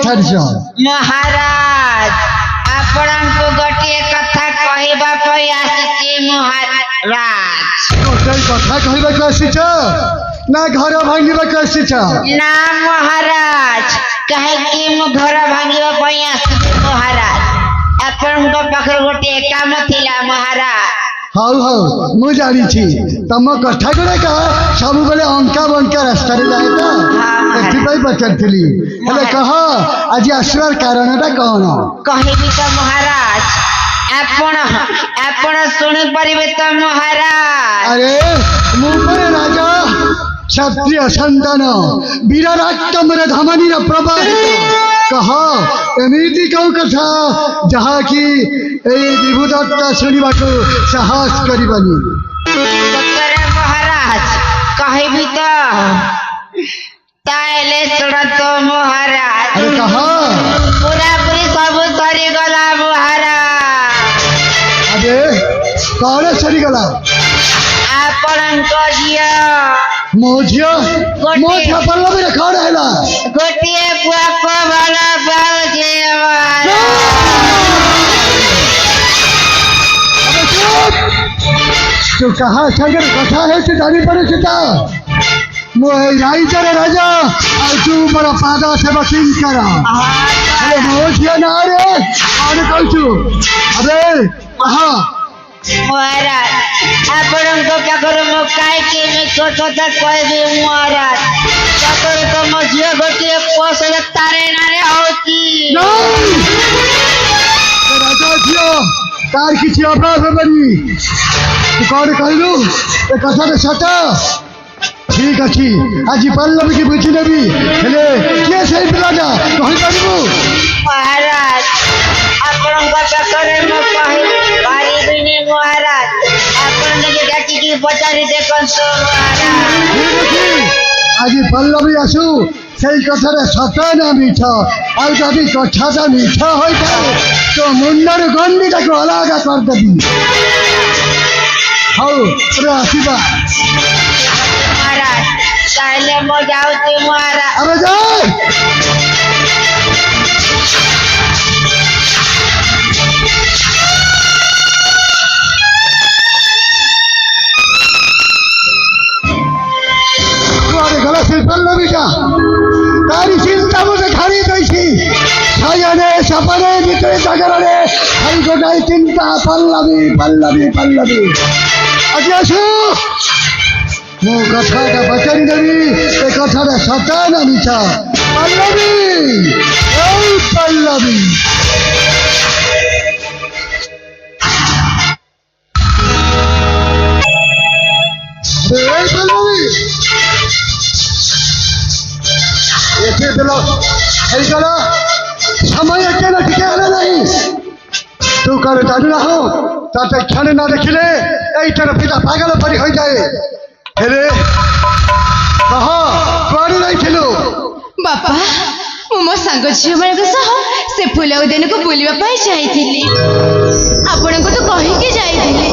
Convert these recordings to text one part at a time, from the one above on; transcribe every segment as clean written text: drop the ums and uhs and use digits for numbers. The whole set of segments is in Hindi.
छाड़ महाराज आपण को गोटे कथा कहबा पई आसी महाराज गोटे कथा कहबा को आसी ना घर भांगवा को आसी ना महाराज कहे कि मु घर भांगवा पई आसी महाराज आपण को पाखर गोटे काम थिला महाराज हाउ हाउ मु जानी छी तम कथा गुडा का सब बेले अंका बंका रास्ता रे जाए तो एथि पई पचरथिली हेले कह आज आसवार कारणटा कोन कहबी तो महाराज आपण सुनि परिबे तो महाराज अरे मु पर राजा क्षत्रिय संतान वीराराक्तम रे धमनी रे प्रभावित कह एमिति कौ कथा जहा कि ए विभुदत्ता सुनिबा को साहस करिबनी महाराज कहबी तो ताले सुन तो महाराज अरे कहा पूरा पूरी सब सरी गला महाराज अबे कौन सरी गला आपण को जिया मो झियो पल्लवी रे कौन हैला गोटिए बुआ को वाला बाल जे तू कहा सगर कथा है तू जानी पड़े सीता मो राइजर राजा और तू बड़ा पादा से बसिंग करा अरे मो झियो ना रे कौन कहू अबे कहा महाराज आपण को पाखर मो काई के में कथा कहबे महाराज पाखर तो मो झियो गोटिए पोसले तारे ना रे होती राजा झियो तार किसी अपराध बनी तू कौन कहलु ए कथा रे सटा ठीक अछि आज पल्लवी की बुझी नेबी हेले के सही पिलाटा कहि करबो महाराज आपण को पाखर मो कहि पारिबी ने महाराज आपण के डाकी की पचारी देखन तो महाराज ठीक अछि आज पल्लवी आसु সেই কথাটা সত না মিঠ আর যদি কথাটা মিঠ হয়ে যায় তো মুন্ডর গন্ডিটাকে আলাদা করে দেবি হও রে আসিবা महाराज তাহলে মো যাওছি महाराज আরে যাই तुम्हारे गला से पल्लवी का तारी चिंता मुझे खाली दैसी सजने सपने भीतर जागरणे हर गोटाई चिंता पल्लवी पल्लवी पल्लवी आज आसु मो कथाटा बचारी देवी ए कथाटा सता ना मिछा पल्लवी ओ पल्लवी ए पल्लवी ये दिलो हेलगला समय केना ठिकाना नहीं तू कर जादू ना हो ताते क्षण ना देखिले एई तरह पिता पागल परी हो जाए हेरे कहा कोड़ी नहीं थिलु बापा मु मो संग झियो मन सह से फूल उद्यान को बुलिबा पाई जाईथिली आपण को तो कहि के जाईथिली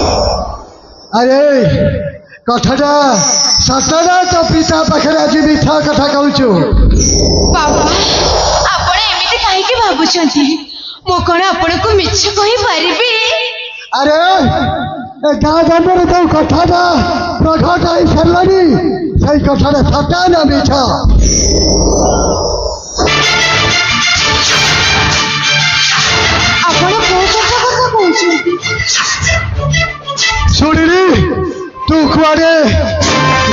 अरे कथाटा सतना तो पिता पाखरे आज मिठा कथा कहूछु बाबा आपण एमिति काहे के भाबुछंती मो कोन आपण को मिछ कहि पारिबी अरे ए गाँ गाँव तो कथाटा प्रकट आई सरलानी सही कथाटा सता ना मिठा आपण को कथा कहउछंती सुनिली तू कुआडे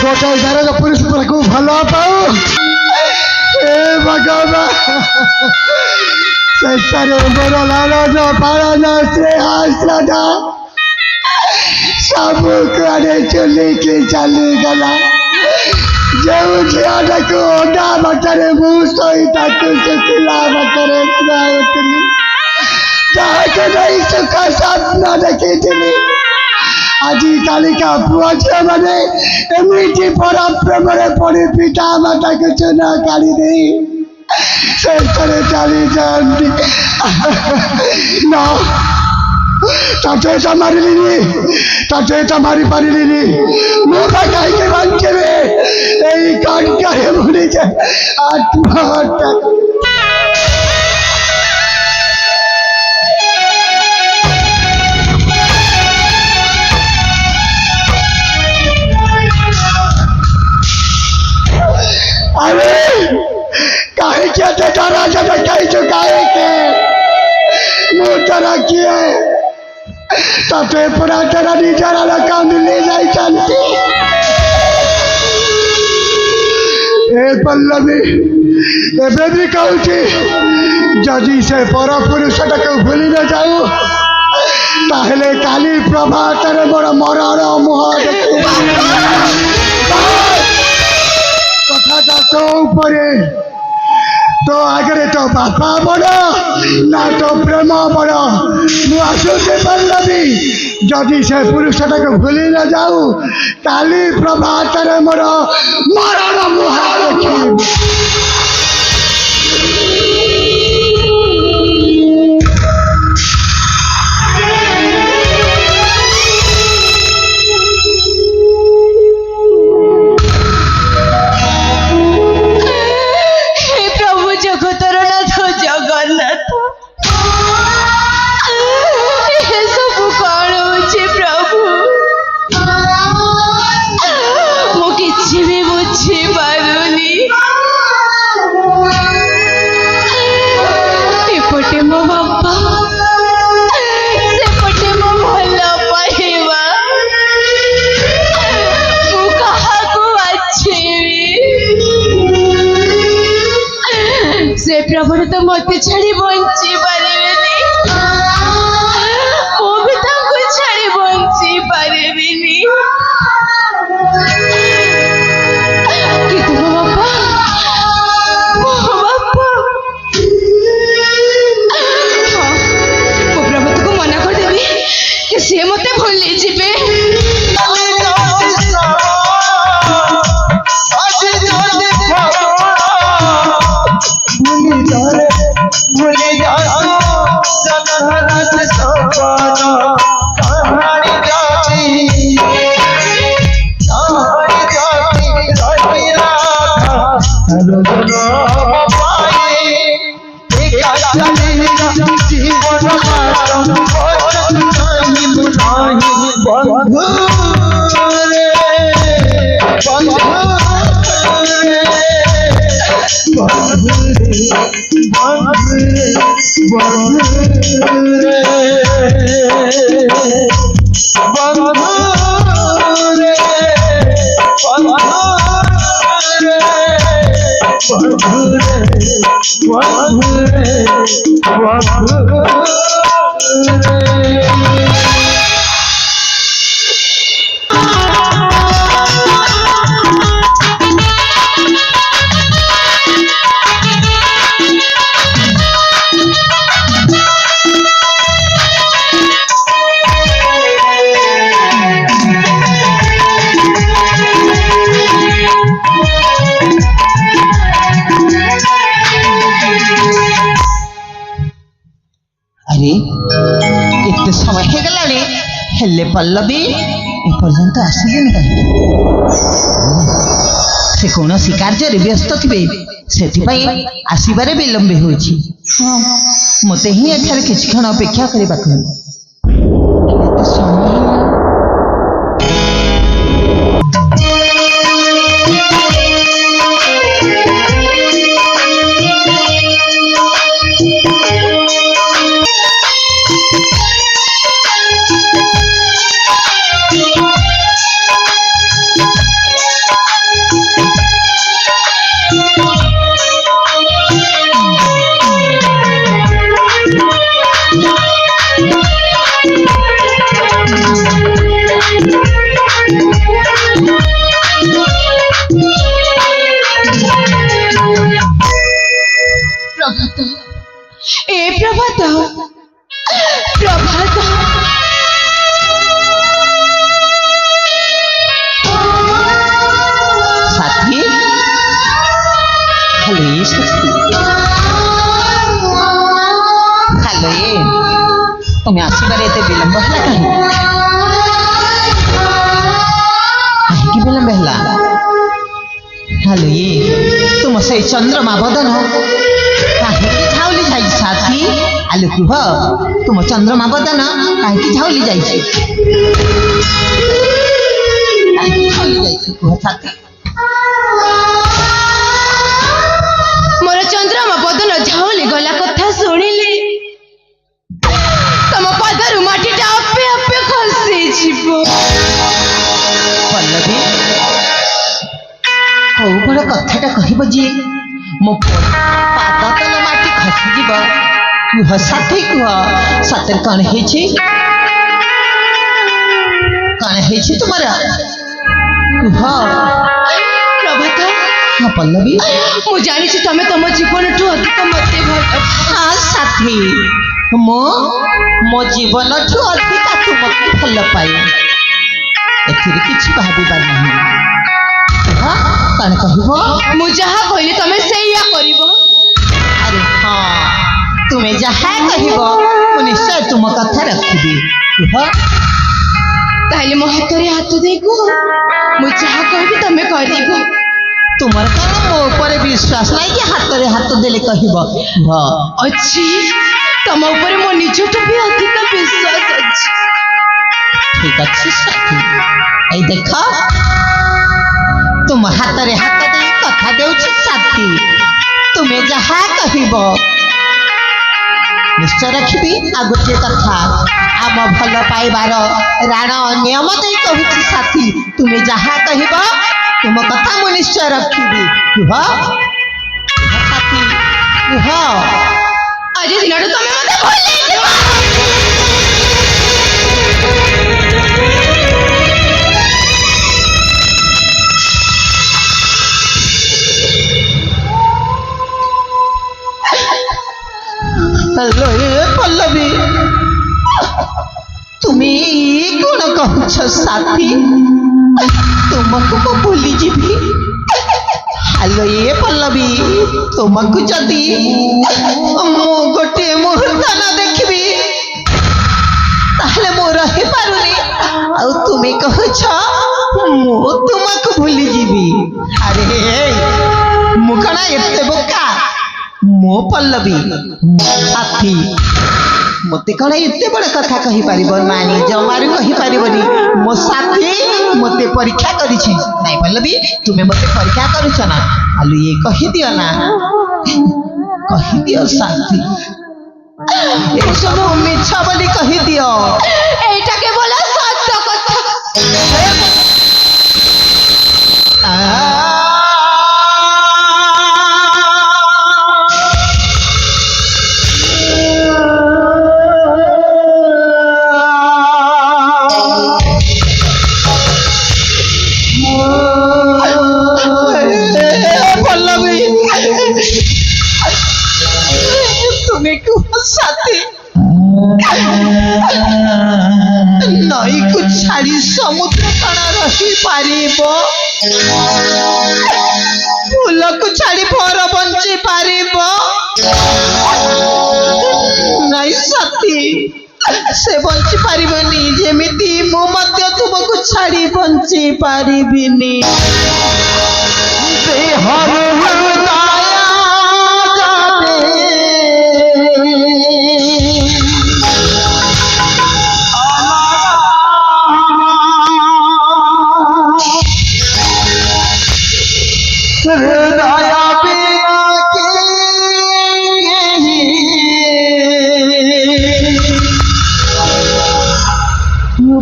गोटे घर पुरुष को भल पाऊ ए भगवान शेषरे मोर लालच पालन से आश्रदा सब कुआडे चुलिकी चली गला जो झीटा को ओडा बटरे मु सहित सुखिला बटरे जाऊली जहाँ नहीं सुख स्वप्न देखी আজি কালিকা পুয়া ঝিଅ মানে এমিটি পরাক্রমরে পড়ি পিতা মাতাকে চুনা কালি দেই শেষরে চালি যাନ୍ତି না তাতে এটা মারিলিনি তাতে এটা মারি পারিলিনি ମୁଁ ବା କାହିଁକି ବଞ୍ଚିବି ଏଇ କଣ୍ଟାରେ ମରିଯାଏ ଆତ୍ମହତ୍ୟା तते पूरा तेरा निजर लका मिली जाई चलती ए पल्लवी एबे भी कहूची जदि से पर पुरुषटा को भूली न जाऊ ताहले काली प्रभातरे मोर मरण मुह कथाटा तो उपरे तो आगे तो बापा बड़ ना तो प्रेम बड़ मुझे पल्लवी जदि से पुरुषटा को भूली न जाऊ काली प्रभातरे मोर मरण मुह देखी प्रभु तो मत छाड़ी बंची पारिबेनी मो भी ताको छाड़ी बंची पारिबेनी कितु बापा मो बापा मो प्रभु को मना कर देबी कि से मते भूली जिबे भूले जाओ सनहरस सपना कहानी जाती रहिला हरदना पाए एका चलेगा जीवन मातम बचन नहीं बुझाई बंधु रे अरे एते समय हो गलानी हेले पल्लवी एपर्यंत आसिलेनी कहीं से कौन कार्य व्यस्त थे से आसबार विलंब होछि मते ही एठारे किछ क्षण अपेक्षा करबा समय प्रभात प्रभात साथी हेलो साथी हेलो तुम्हें आसबार एते विलंब है कहीं विलंब है हेलो तुम से चंद्रमा बदन कहीं झाउली जाई साथी आलु कुह तुम चंद्रमा बदन कहीं झाउली जाई कुह साथी मोर चंद्रमा बदन झाउली गला कथा शुणिले तम पदरु माटीटा अपे अपे କୋଉ ବଡ଼ କଥାଟା କହିବ ଯେ ମୋ ପାଦ ତଳ ମାଟି ଖସିଯିବ। କୁହ ସାଥୀ କୁହ, ସତରେ କ'ଣ ହେଇଛି? କ'ଣ ହେଇଛି ତୁମର? କୁହ। ପ୍ରଭାତ, ହଁ ପଲ୍ଲବୀ, ମୁଁ ଜାଣିଛି ତମେ ତମ ଜୀବନଠୁ ଅଧିକ ମତେ ଭଲ। ହଁ ସାଥୀ, ମୁଁ ମୋ ଜୀବନଠୁ ଅଧିକା ତୁମକୁ ଭଲ ପାଏ। ଏଥିରେ କିଛି ଭାବିବାର ନାହିଁ। ହଁ କ'ଣ କହିବ? ମୁଁ ଯାହା କହିଲି ତମେ ସେଇଆ କରିବ। ଆରେ ହଁ, ତୁମେ ଯାହା କହିବ ମୁଁ ନିଶ୍ଚୟ ତୁମ କଥା ରଖିବି। କୁହ। ତାହେଲେ ମୋ ହାତରେ ହାତ ଦେଇ କୁହ, ମୁଁ ଯାହା କହିବି ତମେ କରିବ। ତୁମର କ'ଣ ମୋ ଉପରେ ବିଶ୍ୱାସ ନାହିଁ କି ହାତରେ ହାତ ଦେଲେ କହିବ? କୁହ। ଅଛି, ତମ ଉପରେ ମୋ ନିଜଠୁ ବି ଅଧିକ ବିଶ୍ୱାସ ଅଛି। ଠିକ ଅଛି ସାଥୀ, ଏଇ ଦେଖ ତୁମ ହାତରେ ହାତ ଦେଇ କଥା ଦେଉଛି ସାଥୀ, ତୁମେ ଯାହା କହିବ ନିଶ୍ଚୟ ରଖିବି। ଆଉ ଗୋଟିଏ କଥା, ଆମ ଭଲ ପାଇବାର ରାଣ ନିୟମ ଦେଇ କହୁଛି ସାଥୀ, ତୁମେ ଯାହା କହିବ ତୁମ କଥା ମୁଁ ନିଶ୍ଚୟ ରଖିବି। କୁହ ସାଥୀ, କୁହ। ଆଜି ଦିନଠୁ ତମେ ମତେ ଭୁଲିଯିବ। ହ୍ୟାଲୋ ପଲ୍ଲବୀ, তুমি কোন কହୁଛ সাথী? তোমাকে ମୁଁ ভুলিଯିବି? হ্যালো পল্লবী, তোমাকে যদি ମୁଁ ଗୋଟିଏ ମୁହୂର୍ତ୍ତ ନ ଦେଖିବି ତାହେଲେ ମୁଁ ରହିପାରୁନି। ଆଉ ତୁମେ କହୁଛ ମୁଁ ତୁମକୁ ଭୁଲିଯିବି? ଆରେ ମୁଁ କ'ଣ ଏତେ ବୋକା? ମୋ ପଲ୍ଲବୀ, ମୋ ସାଥୀ, ମତେ କ'ଣ ଏତେ ବଡ଼ କଥା କହିପାରିବ? ନାନୀ ଜମାରୁ କହିପାରିବନି। ମୋ ସାଥୀ ମତେ ପରୀକ୍ଷା କରିଛି। ନାଇଁ ପଲ୍ଲବୀ, ତୁମେ ମତେ ପରୀକ୍ଷା କରୁଛ ନା? ଆଲୁ ଇଏ କହିଦିଅ ନା, କହିଦିଅ ସାଥୀ, ଏସବୁ ମିଛ ବୋଲି କହିଦିଅ। এইটা কেবল সত্য কথা। পল্লবী, তুমি কুহ সাথী, নଈକୁ ଛାଡ଼ି ସମୁଦ୍ର କ'ଣ ରହିପାରିବ? ଫୁଲକୁ ଛାଡ଼ି ଫର ବଞ୍ଚି ପାରିବ? ନାଇଁ ସାଥୀ, ସେ ବଞ୍ଚି ପାରିବନି। ଯେମିତି ମୁଁ ମଧ୍ୟ ତୁମକୁ ଛାଡ଼ି ବଞ୍ଚି ପାରିବିନି।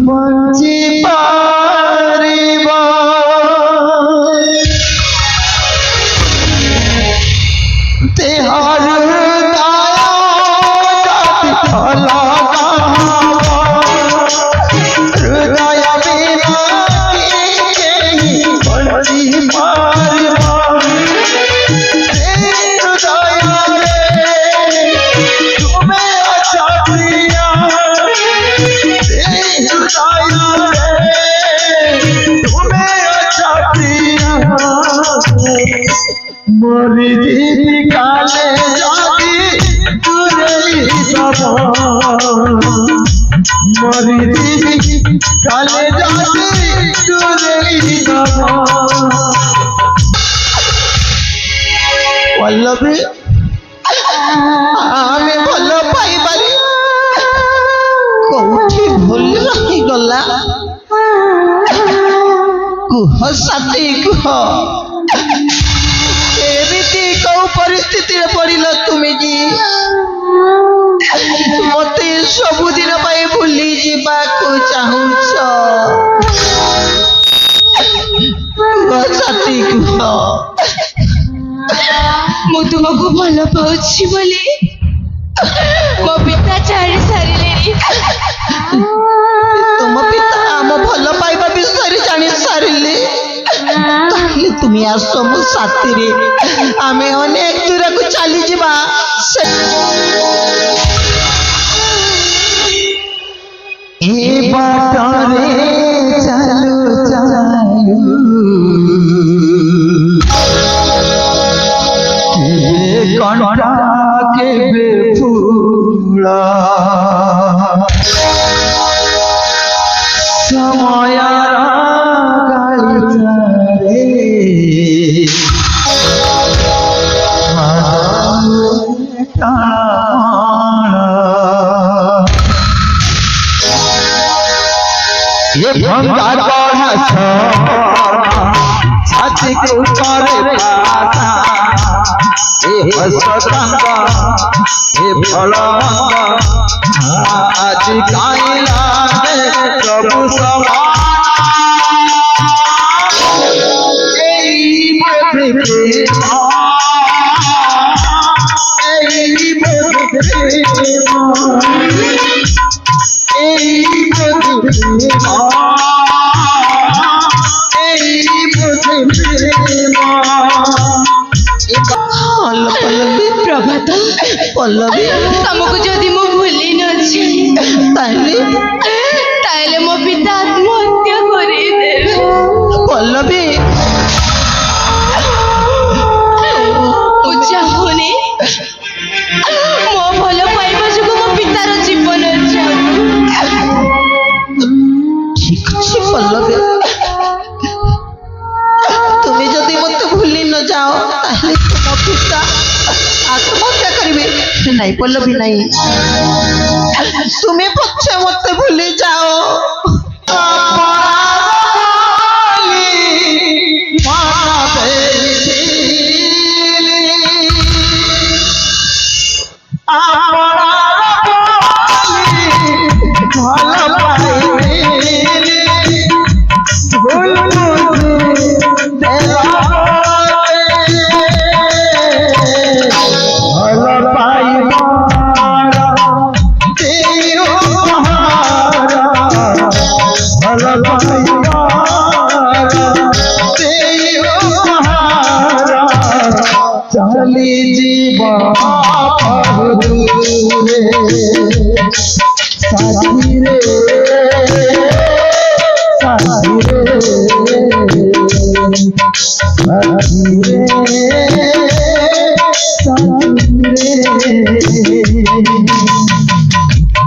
ବଞ୍ଚି ପାରିବ? ଦେହର ହୃଦୟ ବିନା କେହି ବଞ୍ଚି ପାରିବ? ହୃଦୟରେ ତୁମେ ଅଛ ପ୍ରିୟ, ତୁମେ ଅଛ ପ୍ରିୟ। ମରିଯିବି କାଲେ ଯଦି ଦୂରେଇ ଦବ, ମରିଯିବି କାଲେ ଯଦି ଦୂରେଇ ଦବ। ପଲ୍ଲବୀ, ଆମେ ଭଲ ପାଇବାରେ କୋଉଠି ଭୁଲ ରହିଗଲା? କୁହ ସାଥୀ, କୁହ, ଏମିତି କୋଉ ପରିସ୍ଥିତିରେ ପଡ଼ିଲ ତୁମେ ଯେ ମତେ ସବୁଦିନ ପାଇଁ ଭୁଲି ଯିବାକୁ ଚାହୁଁଛ? କୁହ ସାଥୀ କୁହ। ମୁଁ ତୁମକୁ ଭଲ ପାଉଛି ବୋଲି ମୋ ପିତା ଛାଡ଼ି ସାରିଲେଣି। ତୁମ ପିତା ଆମ ଭଲ ପାଇବା ବିଷୟରେ ଜାଣି ସାରିଲେ। ତାହେଲେ ତୁମେ ଆସ ମୋ ସାଥିରେ, ଆମେ ଅନେକ ଦୂରକୁ ଚାଲିଯିବା। ଏ ବାଟରେ ଚାଲୁ ଚାଲୁ କେବେ କଣ୍ଟା କେବେ ଫୁଲ ସମୟର ଗାଳିଚାରେ ये भंगा गढ़ा छाती के ऊपर पाता ये हसतंगा ये भलमंगा आज काइला प्रभु समान এই বোধে ପ୍ରଭାତ, ପଲ୍ଲବୀ ତମକୁ ଯଦି ମୁଁ ଭୁଲି ନଛି ତାହେଲେ ମୋ ପିତା ଆତ୍ମହତ୍ୟା କରିଦେବେ। ପଲ୍ଲବୀ ମୁଁ ଚାହୁଁନି ମୋ ଭଲ ପାଇବା ଯୋଗୁଁ ମୋ ପିତାର ଜୀବନ ଯାଉ। ঠিক আছে পল্লবী, তুমি যদি মতে ভুলি ন যাও তাহলে তোমার পিতা আত্মহত্যা করিবে। নাই পল্লবী নাই, তুমি পক্ষে মতে ভুলি যাও।